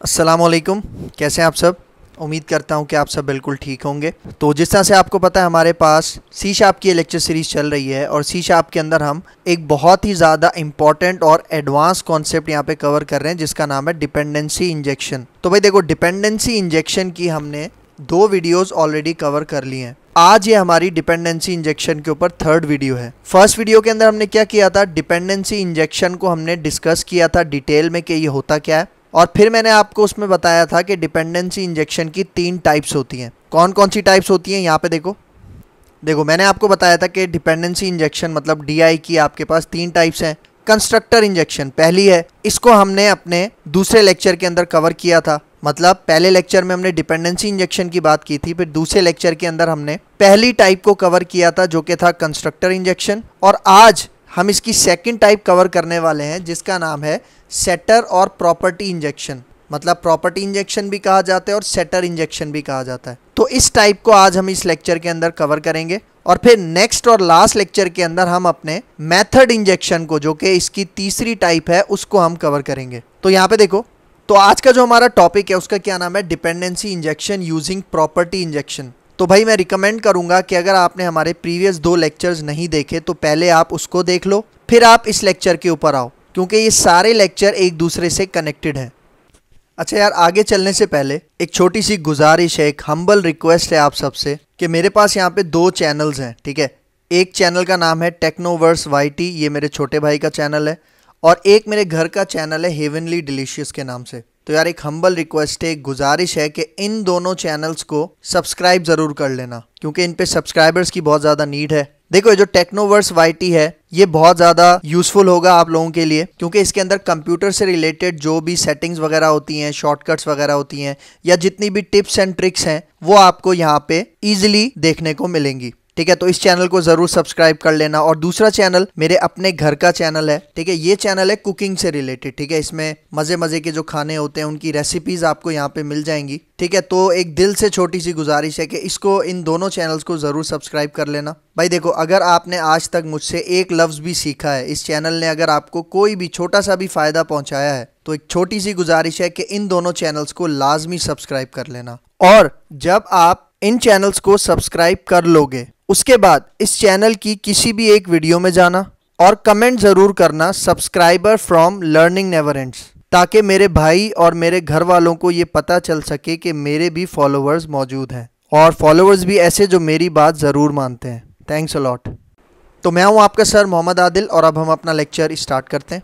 अस्सलामुअलैकुम, कैसे हैं आप सब। उम्मीद करता हूं कि आप सब बिल्कुल ठीक होंगे। तो जिस तरह से आपको पता है हमारे पास सी शार्प की लेक्चर सीरीज़ चल रही है और सी शार्प के अंदर हम एक बहुत ही ज़्यादा इंपॉर्टेंट और एडवांस कॉन्सेप्ट यहाँ पे कवर कर रहे हैं जिसका नाम है डिपेंडेंसी इंजेक्शन। तो भाई देखो, डिपेंडेंसी इंजेक्शन की हमने 2 वीडियोस ऑलरेडी कवर कर ली हैं। आज ये हमारी डिपेंडेंसी इंजेक्शन के ऊपर 3rd वीडियो है। फर्स्ट वीडियो के अंदर हमने क्या किया था, डिपेंडेंसी इंजेक्शन को हमने डिस्कस किया था डिटेल में कि ये होता क्या है, और फिर मैंने आपको उसमें बताया था कि डिपेंडेंसी इंजेक्शन की 3 टाइप्स होती हैं। कौन कौन सी टाइप्स होती हैं यहाँ पे देखो मैंने आपको बताया था कि डिपेंडेंसी इंजेक्शन मतलब डीआई की आपके पास 3 टाइप्स हैं। कंस्ट्रक्टर इंजेक्शन पहली है, इसको हमने अपने दूसरे लेक्चर के अंदर कवर किया था। मतलब पहले लेक्चर में हमने डिपेंडेंसी इंजेक्शन की बात की थी, फिर दूसरे लेक्चर के अंदर हमने पहली टाइप को कवर किया था जो कि था कंस्ट्रक्टर इंजेक्शन, और आज हम इसकी सेकंड टाइप कवर करने वाले हैं जिसका नाम है सेटर और प्रॉपर्टी इंजेक्शन। मतलब प्रॉपर्टी इंजेक्शन भी कहा जाता है और सेटर इंजेक्शन भी कहा जाता है। तो इस टाइप को आज हम इस लेक्चर के अंदर कवर करेंगे, और फिर नेक्स्ट और लास्ट लेक्चर के अंदर हम अपने मेथड इंजेक्शन को, जो कि इसकी तीसरी टाइप है, उसको हम कवर करेंगे। तो यहाँ पे देखो, तो आज का जो हमारा टॉपिक है उसका क्या नाम है, dependency injection using property injection. तो भाई मैं रिकमेंड करूंगा कि अगर आपने हमारे प्रीवियस 2 लेक्चर्स नहीं देखे तो पहले आप उसको देख लो, फिर आप इस लेक्चर के ऊपर आओ, क्योंकि ये सारे लेक्चर एक दूसरे से कनेक्टेड हैं। अच्छा यार, आगे चलने से पहले एक छोटी सी गुजारिश है, एक हम्बल रिक्वेस्ट है आप सबसे कि मेरे पास यहाँ पे 2 चैनल्स हैं, ठीक है। एक चैनल का नाम है टेक्नोवर्स वाईटी, ये मेरे छोटे भाई का चैनल है, और एक मेरे घर का चैनल है हेवनली डिलीशियस के नाम से। तो यार एक हम्बल रिक्वेस्ट है, एक गुजारिश है कि इन दोनों चैनल्स को सब्सक्राइब ज़रूर कर लेना, क्योंकि इन पे सब्सक्राइबर्स की बहुत ज़्यादा नीड है। देखो, ये जो टेक्नोवर्स वाईटी है ये बहुत ज़्यादा यूज़फुल होगा आप लोगों के लिए, क्योंकि इसके अंदर कंप्यूटर से रिलेटेड जो भी सेटिंग्स वगैरह होती हैं, शॉर्टकट्स वगैरह होती हैं, या जितनी भी टिप्स एंड ट्रिक्स हैं वो आपको यहाँ पे ईजिली देखने को मिलेंगी, ठीक है। तो इस चैनल को ज़रूर सब्सक्राइब कर लेना। और दूसरा चैनल मेरे अपने घर का चैनल है, ठीक है। ये चैनल है कुकिंग से रिलेटेड, ठीक है। इसमें मज़े मज़े के जो खाने होते हैं उनकी रेसिपीज़ आपको यहाँ पे मिल जाएंगी, ठीक है। तो एक दिल से छोटी सी गुजारिश है कि इसको, इन दोनों चैनल्स को ज़रूर सब्सक्राइब कर लेना। भाई देखो, अगर आपने आज तक मुझसे एक लफ्ज़ भी सीखा है, इस चैनल ने अगर आपको कोई भी छोटा सा भी फ़ायदा पहुँचाया है, तो एक छोटी सी गुजारिश है कि इन दोनों चैनल्स को लाजमी सब्सक्राइब कर लेना। और जब आप इन चैनल्स को सब्सक्राइब कर लोगे, उसके बाद इस चैनल की किसी भी एक वीडियो में जाना और कमेंट ज़रूर करना subscriber from learning never ends, ताकि मेरे भाई और मेरे घर वालों को ये पता चल सके कि मेरे भी फॉलोअर्स मौजूद हैं, और फॉलोअर्स भी ऐसे जो मेरी बात ज़रूर मानते हैं। Thanks a lot. तो मैं हूँ आपका सर मोहम्मद आदिल, और अब हम अपना लेक्चर स्टार्ट करते हैं।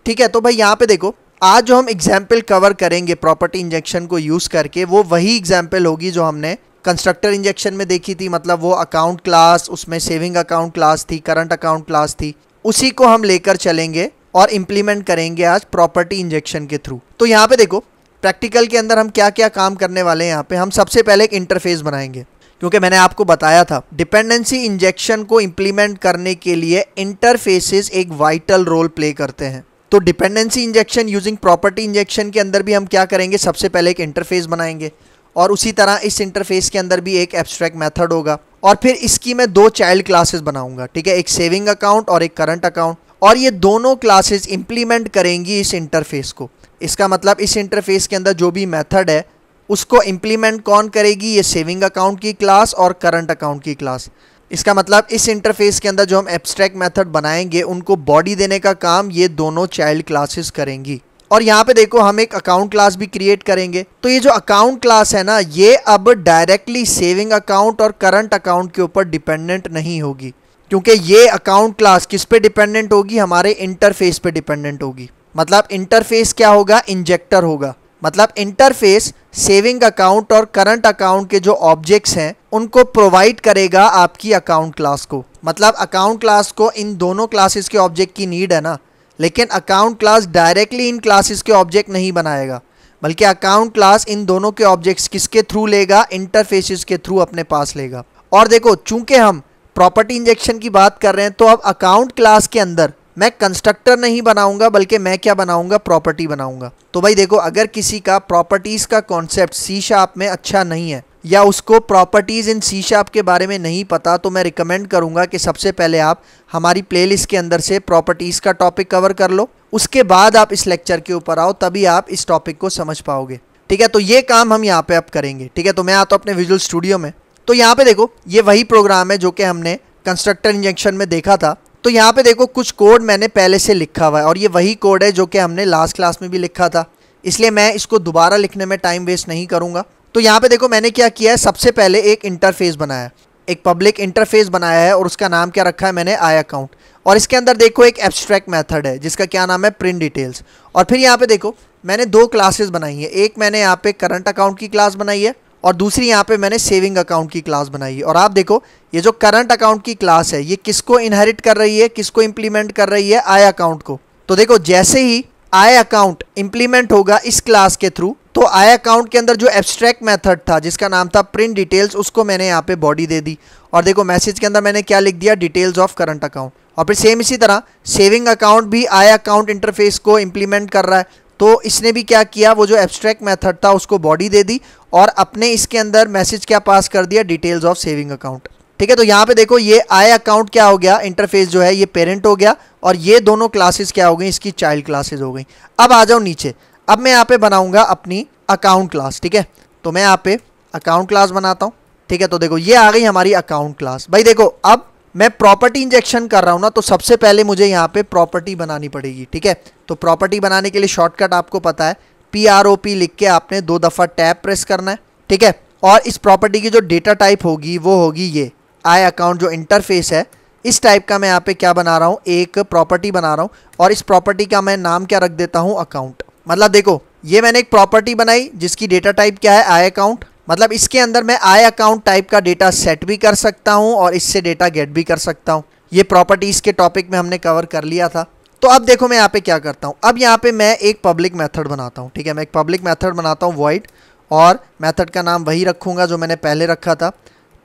ठीक है, तो भाई यहाँ पे देखो, आज जो हम एग्जाम्पल कवर करेंगे प्रॉपर्टी इंजेक्शन को यूज़ करके, वो वही एग्जाम्पल होगी जो हमने कंस्ट्रक्टर इंजेक्शन में देखी थी। मतलब वो अकाउंट क्लास, उसमें सेविंग अकाउंट क्लास थी, करंट अकाउंट क्लास थी, उसी को हम लेकर चलेंगे और इम्प्लीमेंट करेंगे आज प्रॉपर्टी इंजेक्शन के थ्रू। तो यहाँ पे देखो, प्रैक्टिकल के अंदर हम क्या क्या काम करने वाले हैं। यहाँ पे हम सबसे पहले एक इंटरफेस बनाएंगे, क्योंकि मैंने आपको बताया था डिपेंडेंसी इंजेक्शन को इम्प्लीमेंट करने के लिए इंटरफेसेस एक वाइटल रोल प्ले करते हैं। तो dependency injection using property injection के अंदर भी हम क्या करेंगे, सबसे पहले एक इंटरफेस बनाएंगे, और उसी तरह इस इंटरफेस के अंदर भी एक एब्स्ट्रैक्ट मेथड होगा, और फिर इसकी मैं 2 चाइल्ड क्लासेस बनाऊंगा, ठीक है। एक सेविंग अकाउंट और एक करंट अकाउंट, और ये दोनों क्लासेस इंप्लीमेंट करेंगी इस इंटरफेस को। इसका मतलब इस इंटरफेस के अंदर जो भी मेथड है उसको इंप्लीमेंट कौन करेगी, ये सेविंग अकाउंट की क्लास और करंट अकाउंट की क्लास। इसका मतलब इस इंटरफेस के अंदर जो हम एब्स्ट्रैक्ट मेथड बनाएंगे उनको बॉडी देने का काम ये दोनों चाइल्ड क्लासेस करेंगी। और यहाँ पे देखो, हम एक अकाउंट क्लास भी क्रिएट करेंगे। तो ये जो अकाउंट क्लास है ना, ये अब डायरेक्टली सेविंग अकाउंट और करंट अकाउंट के ऊपर डिपेंडेंट नहीं होगी, क्योंकि ये अकाउंट क्लास किस पे डिपेंडेंट होगी, हमारे इंटरफेस पे डिपेंडेंट होगी। मतलब इंटरफेस क्या होगा, इंजेक्टर होगा। मतलब इंटरफेस सेविंग अकाउंट और करंट अकाउंट के जो ऑब्जेक्ट्स हैं उनको प्रोवाइड करेगा आपकी अकाउंट क्लास को। मतलब अकाउंट क्लास को इन दोनों क्लासेस के ऑब्जेक्ट की नीड है ना, लेकिन account class directly in classes के ऑब्जेक्ट नहीं बनाएगा, बल्कि अकाउंट क्लास इन दोनों के ऑब्जेक्ट्स किसके थ्रू लेगा, इंटरफेसेस के थ्रू अपने पास लेगा। और देखो, चूंकि हम प्रॉपर्टी इंजेक्शन की बात कर रहे हैं, तो अब अकाउंट क्लास के अंदर मैं कंस्ट्रक्टर नहीं बनाऊंगा, बल्कि मैं क्या बनाऊंगा, प्रॉपर्टी बनाऊंगा। तो भाई देखो, अगर किसी का प्रॉपर्टीज का कॉन्सेप्ट सी शार्प में अच्छा नहीं है, या उसको प्रॉपर्टीज़ इन सी शार्प के बारे में नहीं पता, तो मैं रिकमेंड करूंगा कि सबसे पहले आप हमारी प्लेलिस्ट के अंदर से प्रॉपर्टीज़ का टॉपिक कवर कर लो, उसके बाद आप इस लेक्चर के ऊपर आओ, तभी आप इस टॉपिक को समझ पाओगे। ठीक है, तो ये काम हम यहाँ पे अब करेंगे। ठीक है, तो मैं आता हूँ अपने विजुअल स्टूडियो में। तो यहाँ पे देखो ये वही प्रोग्राम है जो कि हमने कंस्ट्रक्टर इंजेक्शन में देखा था। तो यहाँ पे देखो कुछ कोड मैंने पहले से लिखा हुआ है और ये वही कोड है जो कि हमने लास्ट क्लास में भी लिखा था, इसलिए मैं इसको दोबारा लिखने में टाइम वेस्ट नहीं करूँगा। तो यहाँ पे देखो मैंने क्या किया है, सबसे पहले एक इंटरफेस बनाया है, एक पब्लिक इंटरफेस बनाया है और उसका नाम क्या रखा है मैंने, आई अकाउंट। और इसके अंदर देखो एक एब्स्ट्रैक्ट मेथड है जिसका क्या नाम है, प्रिंट डिटेल्स। और फिर यहाँ पे देखो मैंने दो क्लासेस बनाई है, एक मैंने यहाँ पे करंट अकाउंट की क्लास बनाई है और दूसरी यहाँ पे मैंने सेविंग अकाउंट की क्लास बनाई है। और आप देखो ये जो करंट अकाउंट की क्लास है ये किसको इनहेरिट कर रही है, किसको इंप्लीमेंट कर रही है, आई अकाउंट को। तो देखो जैसे ही आई अकाउंट इंप्लीमेंट होगा इस क्लास के थ्रू, तो आई अकाउंट के अंदर जो एब्स्ट्रैक्ट मेथड था जिसका नाम था प्रिंट डिटेल्स, उसको मैंने यहाँ पे बॉडी दे दी। और देखो मैसेज के अंदर मैंने क्या लिख दिया, डिटेल्स ऑफ करंट अकाउंट। और फिर सेम इसी तरह सेविंग अकाउंट भी आई अकाउंट इंटरफेस को इंप्लीमेंट कर रहा है, तो इसने भी क्या किया, वो जो एब्स्ट्रैक्ट मेथड था उसको बॉडी दे दी और अपने इसके अंदर मैसेज क्या पास कर दिया, डिटेल्स ऑफ सेविंग अकाउंट। ठीक है, तो यहाँ पे देखो ये आई अकाउंट क्या हो गया, इंटरफेस जो है ये पेरेंट हो गया और ये दोनों क्लासेस क्या हो गई, इसकी चाइल्ड क्लासेस हो गई। अब आ जाओ नीचे, अब मैं यहाँ पे बनाऊंगा अपनी अकाउंट क्लास। ठीक है, तो मैं यहाँ पे अकाउंट क्लास बनाता हूँ। ठीक है, तो देखो ये आ गई हमारी अकाउंट क्लास। भाई देखो अब मैं प्रॉपर्टी इंजेक्शन कर रहा हूँ ना, तो सबसे पहले मुझे यहाँ पे प्रॉपर्टी बनानी पड़ेगी। ठीक है, तो प्रॉपर्टी बनाने के लिए शॉर्टकट आपको पता है, PROP लिख के आपने 2 दफ़ा टैब प्रेस करना है। ठीक है, और इस प्रॉपर्टी की जो डेटा टाइप होगी वो होगी ये आई अकाउंट जो इंटरफेस है, इस टाइप का मैं यहाँ पे क्या बना रहा हूँ, एक प्रॉपर्टी बना रहा हूँ और इस प्रॉपर्टी का मैं नाम क्या रख देता हूँ, अकाउंट। मतलब देखो ये मैंने एक प्रॉपर्टी बनाई जिसकी डेटा टाइप क्या है, आई अकाउंट। मतलब इसके अंदर मैं आई अकाउंट टाइप का डेटा सेट भी कर सकता हूँ और इससे डेटा गेट भी कर सकता हूँ। ये प्रॉपर्टीज़ के टॉपिक में हमने कवर कर लिया था। तो अब देखो मैं यहाँ पे क्या करता हूँ, अब यहाँ पे मैं एक पब्लिक मेथड बनाता हूँ। ठीक है, मैं एक पब्लिक मेथड बनाता हूँ वॉइड, और मेथड का नाम वही रखूँगा जो मैंने पहले रखा था,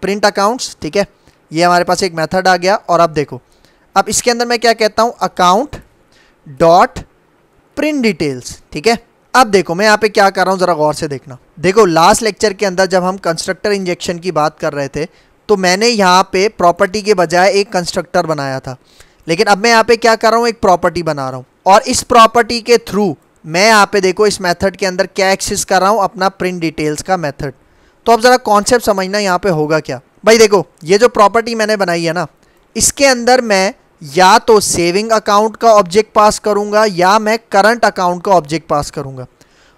प्रिंट अकाउंट्स। ठीक है, ये हमारे पास एक मेथड आ गया। और अब देखो अब इसके अंदर मैं क्या कहता हूँ, अकाउंट डॉट प्रिंट डिटेल्स। ठीक है, अब देखो मैं यहाँ पे क्या कर रहा हूँ, ज़रा गौर से देखना। देखो लास्ट लेक्चर के अंदर जब हम कंस्ट्रक्टर इंजेक्शन की बात कर रहे थे तो मैंने यहाँ पे प्रॉपर्टी के बजाय एक कंस्ट्रक्टर बनाया था, लेकिन अब मैं यहाँ पे क्या कर रहा हूँ, एक प्रॉपर्टी बना रहा हूँ और इस प्रॉपर्टी के थ्रू मैं यहाँ पे देखो इस मेथड के अंदर क्या एक्सेस कर रहा हूँ, अपना प्रिंट डिटेल्स का मेथड। तो अब ज़रा कॉन्सेप्ट समझना यहाँ पे होगा क्या। भाई देखो ये जो प्रॉपर्टी मैंने बनाई है ना, इसके अंदर मैं या तो सेविंग अकाउंट का ऑब्जेक्ट पास करूंगा या मैं करंट अकाउंट का ऑब्जेक्ट पास करूंगा।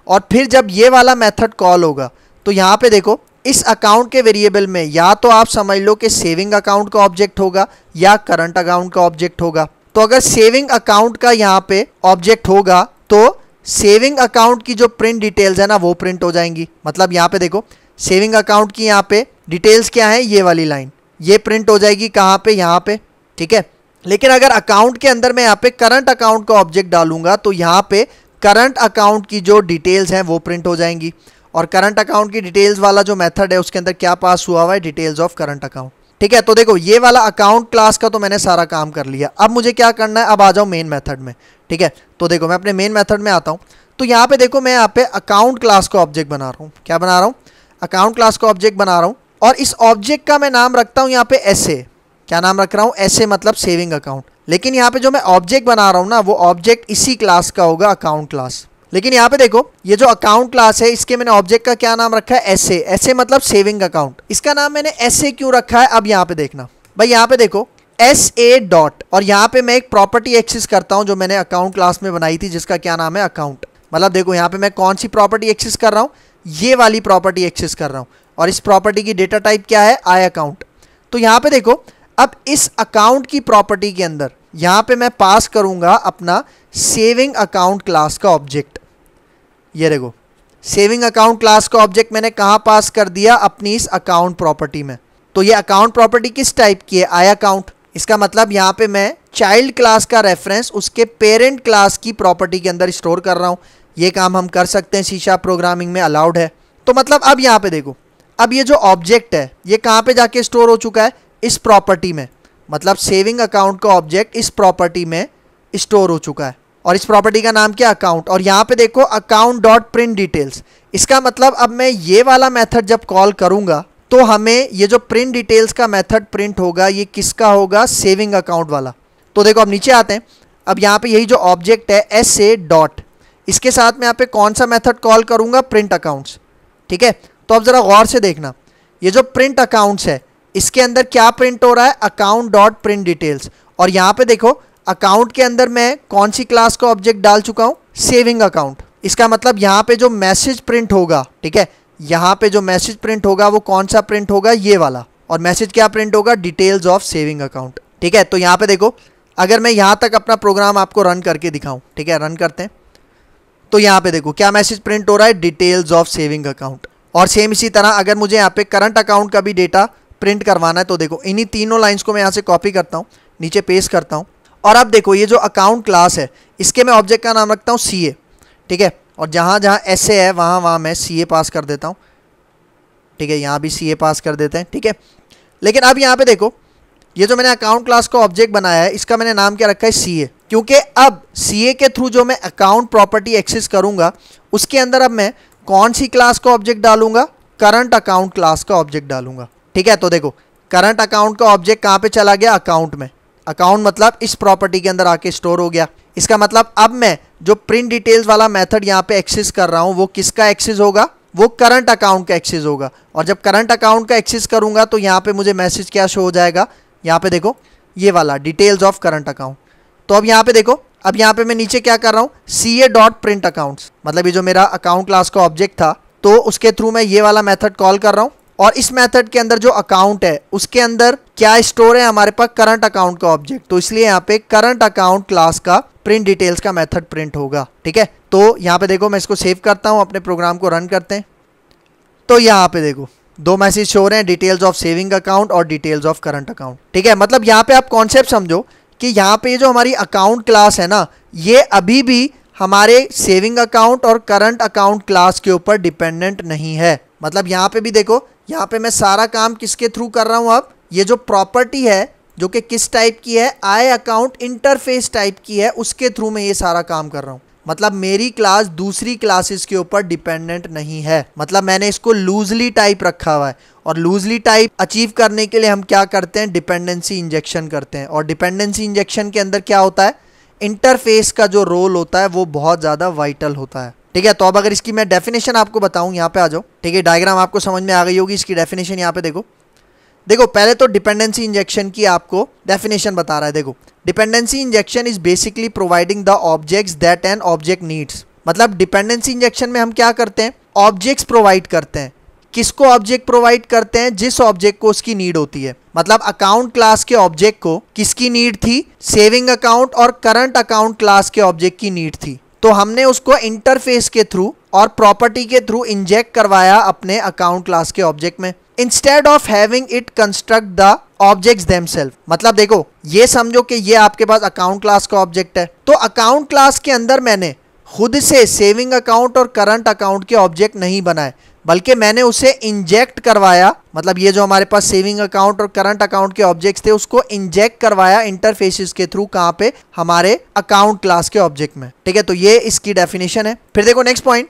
और फिर जब ये वाला मेथड कॉल होगा तो यहाँ पे देखो इस अकाउंट के वेरिएबल में या तो आप समझ लो कि सेविंग अकाउंट का ऑब्जेक्ट होगा या करंट अकाउंट का ऑब्जेक्ट होगा। तो अगर सेविंग अकाउंट का यहाँ पे ऑब्जेक्ट होगा तो सेविंग अकाउंट की जो प्रिंट डिटेल्स है ना वो प्रिंट हो जाएंगी। मतलब यहाँ पे देखो सेविंग अकाउंट की यहाँ पे डिटेल्स क्या है, ये वाली लाइन ये प्रिंट हो जाएगी कहाँ पे, यहाँ पे। ठीक है, लेकिन अगर अकाउंट के अंदर मैं यहाँ पे करंट अकाउंट का ऑब्जेक्ट डालूंगा तो यहाँ पे करंट अकाउंट की जो डिटेल्स हैं वो प्रिंट हो जाएंगी। और करंट अकाउंट की डिटेल्स वाला जो मेथड है उसके अंदर क्या पास हुआ हुआ है, डिटेल्स ऑफ करंट अकाउंट। ठीक है, तो देखो ये वाला अकाउंट क्लास का तो मैंने सारा काम कर लिया। अब मुझे क्या करना है, अब आ जाओ मेन मेथड में। ठीक है, तो देखो मैं अपने मेन मेथड में आता हूँ। तो यहाँ पे देखो मैं यहाँ पे अकाउंट क्लास का ऑब्जेक्ट बना रहा हूँ। क्या बना रहा हूँ, अकाउंट क्लास का ऑब्जेक्ट बना रहा हूँ और इस ऑब्जेक्ट का मैं नाम रखता हूँ यहाँ पे ऐसे। क्या नाम रख रहा हूँ, ऐसे मतलब सेविंग अकाउंट। लेकिन यहाँ पे जो मैं ऑब्जेक्ट बना रहा हूँ ना वो ऑब्जेक्ट इसी क्लास का होगा, अकाउंट क्लास। लेकिन यहाँ पे देखो ये जो अकाउंट क्लास है इसके मैंने ऑब्जेक्ट का क्या नाम रखा है, ऐसे। ऐसे मतलब सेविंग अकाउंट। इसका नाम मैंने ऐसे क्यों रखा है, अब यहाँ पे देखना। भाई यहाँ पे देखो SA डॉट, और यहाँ पे मैं एक प्रॉपर्टी एक्सेस करता हूँ जो मैंने अकाउंट क्लास में बनाई थी जिसका क्या नाम है, अकाउंट। मतलब देखो यहाँ पे मैं कौन सी प्रॉपर्टी एक्सेस कर रहा हूँ, ये वाली प्रॉपर्टी एक्सेस कर रहा हूँ और इस प्रॉपर्टी की डेटा टाइप क्या है, आई अकाउंट। तो यहाँ पे देखो अब इस अकाउंट की प्रॉपर्टी के अंदर यहाँ पे मैं पास करूँगा अपना सेविंग अकाउंट क्लास का ऑब्जेक्ट। ये देखो सेविंग अकाउंट क्लास का ऑब्जेक्ट मैंने कहाँ पास कर दिया, अपनी इस अकाउंट प्रॉपर्टी में। तो ये अकाउंट प्रॉपर्टी किस टाइप की है, आई अकाउंट। इसका मतलब यहाँ पे मैं चाइल्ड क्लास का रेफरेंस उसके पेरेंट क्लास की प्रॉपर्टी के अंदर स्टोर कर रहा हूँ। ये काम हम कर सकते हैं, सी# प्रोग्रामिंग में अलाउड है। तो मतलब अब यहाँ पे देखो अब ये जो ऑब्जेक्ट है ये कहाँ पे जाके स्टोर हो चुका है, इस प्रॉपर्टी में। मतलब सेविंग अकाउंट का ऑब्जेक्ट इस प्रॉपर्टी में स्टोर हो चुका है। और इस प्रॉपर्टी का नाम क्या, अकाउंट। और यहाँ पे देखो अकाउंट डॉट प्रिंट डिटेल्स, इसका मतलब अब मैं ये वाला मेथड जब कॉल करूंगा तो हमें ये जो प्रिंट डिटेल्स का मेथड प्रिंट होगा ये किसका होगा, सेविंग अकाउंट वाला। तो देखो अब नीचे आते हैं, अब यहाँ पे यही जो ऑब्जेक्ट है एस ए डॉट, इसके साथ में यहाँ पे कौन सा मेथड कॉल करूंगा, प्रिंट अकाउंट्स। ठीक है, तो अब जरा गौर से देखना, ये जो प्रिंट अकाउंट्स है इसके अंदर क्या प्रिंट हो रहा है, अकाउंट डॉट प्रिंट डिटेल्स। और यहाँ पे देखो अकाउंट के अंदर मैं कौन सी क्लास का ऑब्जेक्ट डाल चुका हूँ, सेविंग अकाउंट। इसका मतलब यहाँ पे जो मैसेज प्रिंट होगा, ठीक है, यहाँ पे जो मैसेज प्रिंट होगा वो कौन सा प्रिंट होगा, ये वाला। और मैसेज क्या प्रिंट होगा, डिटेल्स ऑफ सेविंग अकाउंट। ठीक है, तो यहाँ पे देखो अगर मैं यहाँ तक अपना प्रोग्राम आपको रन करके दिखाऊं, ठीक है, रन करते हैं, तो यहाँ पे देखो क्या मैसेज प्रिंट हो रहा है, डिटेल्स ऑफ सेविंग अकाउंट। और सेम इसी तरह अगर मुझे यहाँ पे करंट अकाउंट का भी डेटा प्रिंट करवाना है तो देखो इन्हीं तीनों लाइंस को मैं यहाँ से कॉपी करता हूँ, नीचे पेस्ट करता हूँ। और अब देखो ये जो अकाउंट क्लास है इसके मैं ऑब्जेक्ट का नाम रखता हूँ सी ए। ठीक है, और जहाँ जहाँ एस ए है वहाँ मैं सी ए पास कर देता हूँ। ठीक है, यहाँ भी सी ए पास कर देते हैं। ठीक है, लेकिन अब यहाँ पे देखो ये जो मैंने अकाउंट क्लास का ऑब्जेक्ट बनाया है इसका मैंने नाम क्या रखा है, सी ए। क्योंकि अब सी ए के थ्रू जो मैं अकाउंट प्रॉपर्टी एक्सेस करूँगा उसके अंदर अब मैं कौन सी क्लास का ऑब्जेक्ट डालूंगा, करंट अकाउंट क्लास का ऑब्जेक्ट डालूंगा। ठीक है, तो देखो करंट अकाउंट का ऑब्जेक्ट कहाँ पे चला गया, अकाउंट में। अकाउंट मतलब इस प्रॉपर्टी के अंदर आके स्टोर हो गया। इसका मतलब अब मैं जो प्रिंट डिटेल्स वाला मेथड यहाँ पे एक्सेस कर रहा हूँ वो किसका एक्सेस होगा, वो करंट अकाउंट का एक्सेस होगा। और जब करंट अकाउंट का एक्सेस करूंगा तो यहाँ पे मुझे मैसेज क्या शो हो जाएगा, यहाँ पे देखो ये वाला डिटेल्स ऑफ करंट अकाउंट। तो अब यहाँ पे देखो, अब यहाँ पे मैं नीचे क्या कर रहा हूँ, सी ए डॉट प्रिंट अकाउंट्स, मतलब ये जो मेरा अकाउंट क्लास का ऑब्जेक्ट था तो उसके थ्रू मैं ये वाला मेथड कॉल कर रहा हूँ। और इस मेथड के अंदर जो अकाउंट है उसके अंदर क्या स्टोर है, हमारे पास करंट अकाउंट का ऑब्जेक्ट। तो इसलिए यहाँ पे करंट अकाउंट क्लास का प्रिंट डिटेल्स का मेथड प्रिंट होगा। ठीक है, तो यहाँ पे देखो मैं इसको सेव करता हूँ, अपने प्रोग्राम को रन करते हैं। तो यहाँ पे देखो दो मैसेज शो हो रहे हैं, डिटेल्स ऑफ सेविंग अकाउंट और डिटेल्स ऑफ करंट अकाउंट। ठीक है, मतलब यहाँ पे आप कॉन्सेप्ट समझो कि यहाँ पे जो हमारी अकाउंट क्लास है ना ये अभी भी हमारे सेविंग अकाउंट और करंट अकाउंट क्लास के ऊपर डिपेंडेंट नहीं है। मतलब यहाँ पे भी देखो, यहाँ पे मैं सारा काम किसके थ्रू कर रहा हूँ, अब ये जो प्रॉपर्टी है जो कि किस टाइप की है, आई अकाउंट इंटरफेस टाइप की है, उसके थ्रू मैं ये सारा काम कर रहा हूँ। मतलब मेरी क्लास दूसरी क्लासेस के ऊपर डिपेंडेंट नहीं है। मतलब मैंने इसको लूजली टाइप रखा हुआ है। और लूजली टाइप अचीव करने के लिए हम क्या करते हैं, डिपेंडेंसी इंजेक्शन करते हैं। और डिपेंडेंसी इंजेक्शन के अंदर क्या होता है, इंटरफेस का जो रोल होता है वो बहुत ज़्यादा वाइटल होता है। ठीक है, तो अब अगर इसकी मैं डेफिनेशन आपको बताऊं, यहाँ पे आ जाओ। ठीक है, डायग्राम आपको समझ में आ गई होगी। इसकी डेफिनेशन यहाँ पे देखो, देखो पहले तो डिपेंडेंसी इंजेक्शन की आपको डेफिनेशन बता रहा है। देखो dependency injection is basically providing the objects that an object needs. मतलब डिपेंडेंसी इंजेक्शन में हम क्या करते हैं, ऑब्जेक्ट्स प्रोवाइड करते हैं। किसको ऑब्जेक्ट प्रोवाइड करते हैं, जिस ऑब्जेक्ट को उसकी नीड होती है। मतलब अकाउंट क्लास के ऑब्जेक्ट को किसकी नीड थी, सेविंग अकाउंट और करंट अकाउंट क्लास के ऑब्जेक्ट की नीड थी। तो हमने उसको इंटरफेस के थ्रू और प्रॉपर्टी के थ्रू इंजेक्ट करवाया अपने अकाउंट क्लास के ऑब्जेक्ट में, instead of having it construct the objects themselves. मतलब देखो ये समझो कि ये आपके पास अकाउंट क्लास का ऑब्जेक्ट है, तो अकाउंट क्लास के अंदर मैंने खुद से सेविंग अकाउंट और करंट अकाउंट के ऑब्जेक्ट नहीं बनाए, बल्कि मैंने उसे इंजेक्ट करवाया। मतलब ये जो हमारे पास सेविंग अकाउंट और करंट अकाउंट के ऑब्जेक्ट्स थे उसको इंजेक्ट करवाया इंटरफेसेस के थ्रू, कहाँ पे, हमारे अकाउंट क्लास के ऑब्जेक्ट में। ठीक है, तो ये इसकी डेफिनेशन है। फिर देखो नेक्स्ट पॉइंट,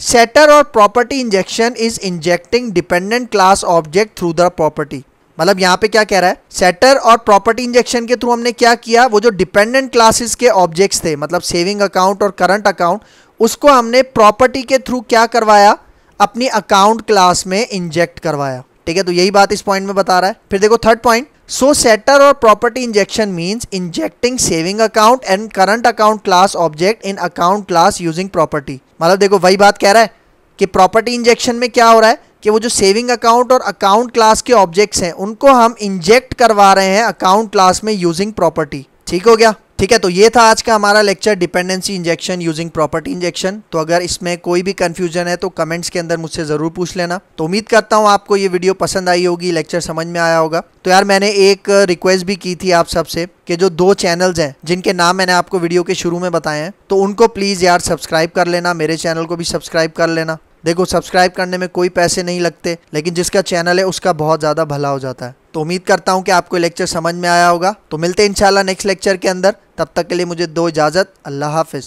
सेटर और property injection is injecting dependent class object through the property. मतलब यहाँ पे क्या कह रहा है, सेटर और प्रॉपर्टी इंजेक्शन के थ्रू हमने क्या किया, वो जो डिपेंडेंट क्लासेस के ऑब्जेक्ट्स थे, मतलब सेविंग अकाउंट और करंट अकाउंट, उसको हमने प्रॉपर्टी के थ्रू क्या करवाया, अपनी अकाउंट क्लास में इंजेक्ट करवाया। ठीक है, तो यही बात इस पॉइंट में बता रहा है। फिर देखो थर्ड पॉइंट, सो सेटर और property injection means injecting saving account and current account class object in account class using property. मतलब देखो वही बात कह रहा है कि प्रॉपर्टी इंजेक्शन में क्या हो रहा है कि वो जो सेविंग अकाउंट और अकाउंट क्लास के ऑब्जेक्ट्स हैं उनको हम इंजेक्ट करवा रहे हैं अकाउंट क्लास में यूजिंग प्रॉपर्टी। ठीक हो गया। ठीक है, तो ये था आज का हमारा lecture, dependency injection using property injection. तो अगर इसमें कोई भी कंफ्यूजन है तो कमेंट्स के अंदर मुझसे ज़रूर पूछ लेना। तो उम्मीद करता हूँ आपको ये वीडियो पसंद आई होगी, लेक्चर समझ में आया होगा। तो यार मैंने एक रिक्वेस्ट भी की थी आप सबसे कि जो 2 चैनल्स हैं जिनके नाम मैंने आपको वीडियो के शुरू में बताए हैं, तो उनको प्लीज़ यार सब्सक्राइब कर लेना, मेरे चैनल को भी सब्सक्राइब कर लेना। देखो सब्सक्राइब करने में कोई पैसे नहीं लगते, लेकिन जिसका चैनल है उसका बहुत ज़्यादा भला हो जाता है। तो उम्मीद करता हूँ कि आपको लेक्चर समझ में आया होगा। तो मिलते हैं इंशाल्लाह नेक्स्ट लेक्चर के अंदर, तब तक के लिए मुझे दो इजाज़त। अल्लाह हाफिज़।